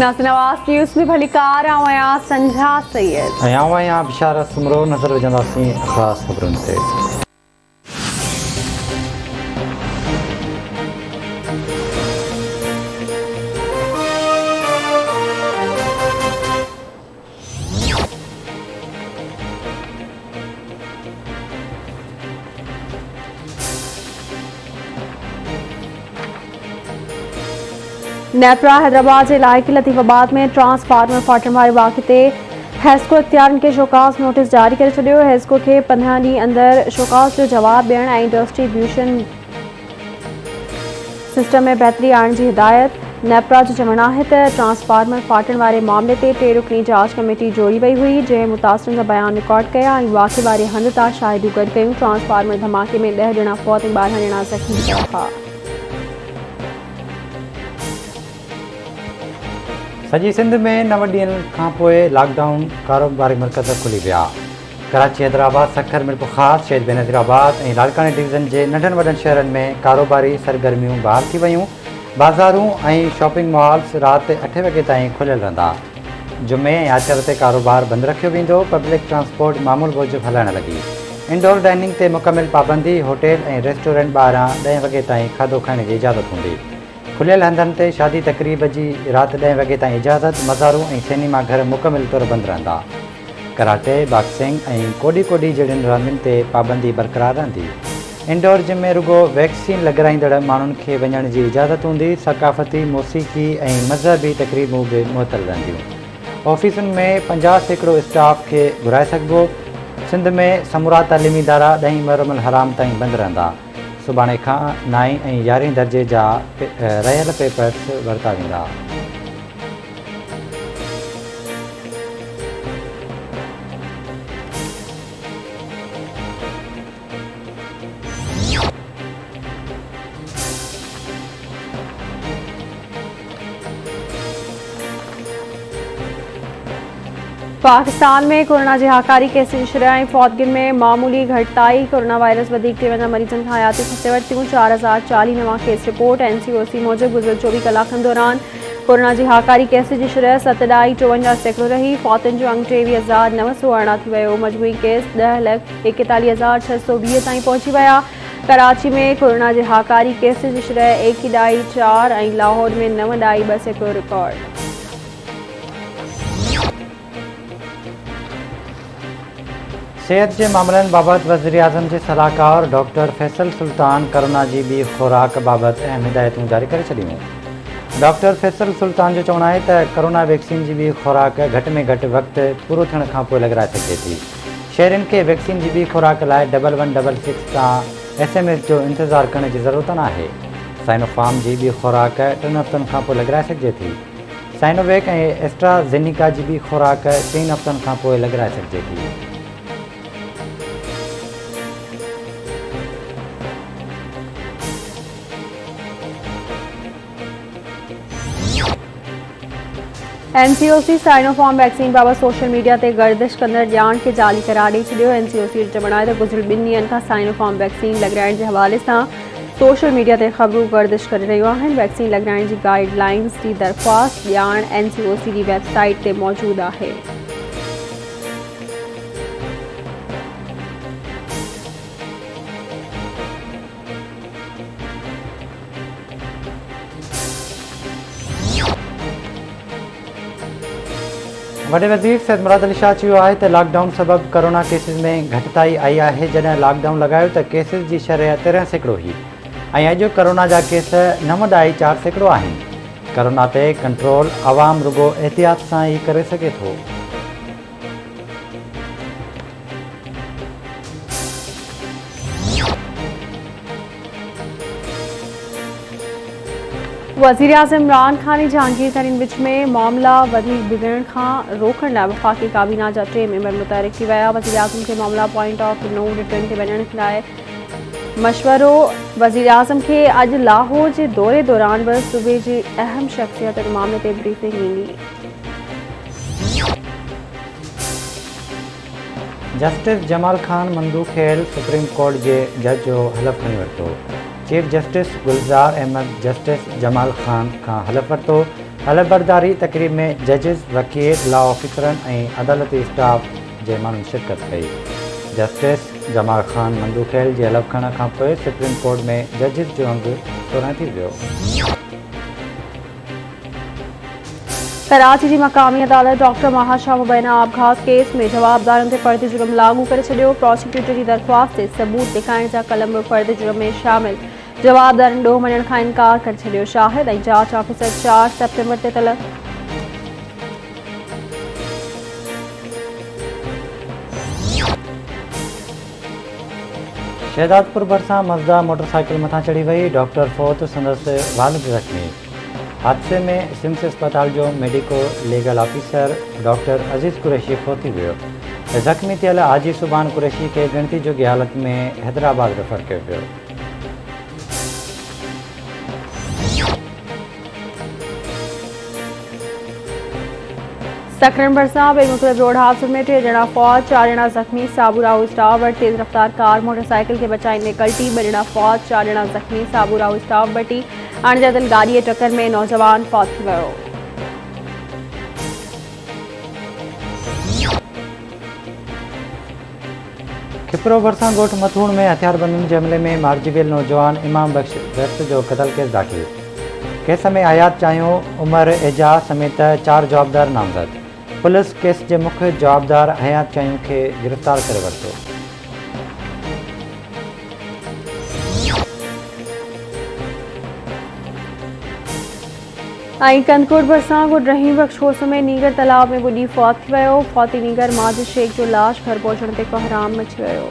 नाज़रीन आवाज़ न्यूज़ में भलीकार आया संझा सैयद आया बिशारत सुमरो नज़र विझंदासीं ख़ासि ख़बरुनि ते। नेपरा हैदराबाद के इलाके लतीफ़ाबाद में ट्रांसफार्मर फाटण वारे वाक़े हेस्को इख्तियारनि खे शोकास नोटिस जारी करे छॾियो। हेस्को खे 15 ॾींहं अंदरि शोकास जो जवाब ॾियण ऐं डिस्ट्रीब्यूशन सिस्टम में बहितरी आणण जी हिदायत। नेपरा जो चवणु आहे त ट्रांसफार्मर फाटण वारे मामले ते 3 रुकनी जांच कमेटी जोड़ी वई हुई, जंहिं मुतासिरनि जा बयान रिकॉर्ड कया ऐं वाक़े वारे हंध तां शाहिदियूं गॾु कयूं। ट्रांसफार्मर धमाके में 10 ॼणा फौत ऐं 12 ॼणा ज़ख़्मी थिया हुआ। सॼी सिंध में 9 ॾींहंनि खां पोइ लॉकडाउन कारोबारी मर्कज़ खुली विया। कराची, हैदराबाद, सखर, मीरपुर ख़ास, शहीद बेनज़ीराबाद ऐं लाड़कानी डिवीज़न जे नंढनि वॾनि शहरनि में कारोबारी सरगर्मियूं बहाल थी वयूं। बाज़ारूं ऐं शॉपिंग मॉल्स राति 8 वॻे ताईं खुलियल रहंदा। जुमे ऐं आर्तवार ते कारोबार बंदि रखियो वेंदो। पब्लिक ट्रांसपोर्ट मामूल मूजिबि हलणु लॻी। इंडोर डाइनिंग ते मुकमिल पाबंदी। होटल ऐं रेस्टोरेंट ॿाहिरां 10 वॻे ताईं खाधो खाइण जी इजाज़त हूंदी। खुलियल हंधनि ते शादी तक़रीब जी राति 10 वॻे ताईं इजाज़त। मज़ारूं ऐं सिनेमा घर मुकमिल तौरु बंदि रहंदा। कराटे, बॉक्सिंग ऐं कोडी जहिड़ियुनि रांदियुनि ते पाबंदी बरक़रार रहंदी। इंडोर जिम में रुगो वैक्सीन लॻाराईंदड़ माण्हुनि खे वञण जी इजाज़त हूंदी। सक़ाफ़ती, मौसीक़ी ऐं मज़हबी तक़रीबूं बि मुअतल रहंदियूं। ऑफिसुनि में 50% स्टाफ खे घुराए सघिबो। सिंध में समूरा तालीमी इदारा 10 मुहर्रम हराम ताईं बंदि रहंदा। सुभाणे खां 9 ऐं 11 दर्जे जा रहियल पेपर्स वरिता वेंदा। पाकिस्तान में कोरोना जी हाकारी केस जी शरह ऐं फौतगियुनि में मामूली घटिताई। कोरोना वायरस वधीक थी वञण मरीज़नि खां हयातियूं खसे वरितियूं। 4040 नवां केस रिपोर्ट। NCOC मूजिबि गुज़िरियल 24 कलाकनि दौरान कोरोना जी हाकारी केस जी शरह 7.54% रही। फौतुनि जो अंग 23,918 थी वियो। मजमूई केस 10,41,620 ताईं पहुची विया। कराची में कोरोना जी हाकारी केस जी शरह 1.4 ऐं लाहौर में 9.2% रिकॉर्ड। सेहत जे मामलनि बाबति वज़ीर आज़म जे सलाहकार डॉक्टर फैसल सुल्तान कोरोना जी ॿी खुराक बाबति अहम हिदायतूं जारी करे छॾियूं। डॉक्टर फैसल सुल्तान जो चवणु आहे त कोरोना वैक्सीन जी ॿी खुराक घटि में घटि वक़्तु पूरो थियण खां पोइ लॻाराए सघिजे थी। शहरियुनि खे वैक्सीन जी ॿी खुराक लाइ 1166 तां SMS जो इंतज़ारु करण जी ज़रूरत न आहे। साइनोफार्म जी ॿी खुराक 3 हफ़्तनि खां पोइ लॻाराए सघिजे थी। साइनोवैक ऐं एस्ट्राज़ेनिका जी ॿी खुराक 3 हफ़्तनि खां पोइ लॻाराए सघिजे थी। NCOC साइनोफार्म वैक्सीन बाबति सोशल मीडिया ते गर्दिश कंदड़ ॼाण खे जाली करार ॾेई छॾियो। NCOC जो चवणु आहे त गुज़िरियल 2 ॾींहंनि खां साइनोफार्म वैक्सीन लॻाइण जे हवाले सां सोशल मीडिया ते ख़बरूं गर्दिश करे रहियूं आहिनि। वैक्सीन लॻाइण जी गाइडलाइंस जी दरख़्वास्त ॼाण NCOC जी वेबसाइट ते मौजूदु आहे। वॾे वज़ीर सैयद मुराद अली शाह चयो आहे त लॉकडाउन सबबि कोरोना केसिस में घटिताई आई आहे। जॾहिं लॉकडाउन लॻायो त केसिस जी शरह 13% हुई ऐं अॼु कोरोना जा केस 9.4% आहिनि। कोरोना ते कंट्रोल आवाम रुगो एहतियात सां ई करे सघे थो। वज़ीर आज़म इमरान ख़ान ऐं जहांगीर तरीन विच में मामला वधीक बिगड़ण खां रोकण लाइ वफ़ाक़ी काबीना जा 3 मेंबर मुतहरिक थी विया। वज़ीर आज़म खे मामला पॉइंट ऑफ नो रिटर्न ते वञण लाइ मशवरो। वज़ीर आज़म खे अॼु लाहौर जे दौरे दौरान बि सूबे जी अहम शख़्सियत मामले ते ब्रीफिंग ईंदी। Justice Jamal Khan Mandokhel supreme court जे जज जो हलफ़ खणी वरितो। Chief justice Gulzar Ahmed justice Jamal Khan Khan हलफ़ वरितो। अलबरदारी तकरीब में जजिस, वकील, लॉ ऑफिसरनि ऐं अदालती स्टाफ जे माण्हुनि शिरकत कई। जस्टिस जमाल ख़ान मंदूखेल जे हलफ़ खणण खां पोइ सुप्रीम कोर्ट में जजिस जो अंग 16 थी वियो। कराची की मकामी अदालत डॉक्टर महाशाह मुबैना आपघात केस में जवाबदारनि ते फर्द जुर्म लागू करे छॾियो। प्रोसिक्यूटर की दरख़्वास्त ते सबूत ॾेखारण जा कलम फर्द जुर्म में शामिल जवाबदारनि ॾोह मञण खां इनकार करे छॾियो। शाहिद ऐं जांच ऑफिसर 4 सेप्टेम्बर ते तलब। शहजादपुर भरिसां मज़दा मोटरसाइकिल मथां चढ़ी वई, डॉक्टर फोत, संदसि वालिद ज़ख़्मी। हादसे में सिम्स अस्पताल जो मेडिको लीगल ऑफिसर डॉक्टर अज़ीज़ कुरैशी फोती वियो। ज़ख़्मी थियल हाजी सुबान कुरैशी खे गिणती जोगी हालत में हैदराबाद रेफर कयो वियो। सकरन भरिसां बेमुतलब रोड हादसे में 3 ॼणा फौत, 4 ॼणा ज़ख़्मी। साबूराव स्टाफ वटि तेज़ रफ्तार कार मोटरसाइकिल के बचाइण में कल्टी, 2 ॼणा फौत, 4 ॼणा ज़ख़्मी। साबूराव स्टाफ वटि अणॼातल गाॾी जे टक्कर में नौजवान फौत थी वियो। खिपरो भरिसां ॻोठ मथूण में हथियारबंदनि जे हमले में मारिजी वियल नौजवान इमाम बख्श दस्त जो क़तल केस दाख़िल। केस में हयात चाहियो, उमर, एजाज समेत 4 जवाबदार नामज़द। पुलिस केस जे मुख्य जवाबदार हयात चाहियो खे गिरफ़्तार करे वरितो। कंदकोट भरिसां गुड रहीम बख्श कोस में नीगर तालाब में बुॾी फौत थी वियो। फौती नीगर माजिद शेख जो लाश घर पहुचण ते कोहराम मची वियो।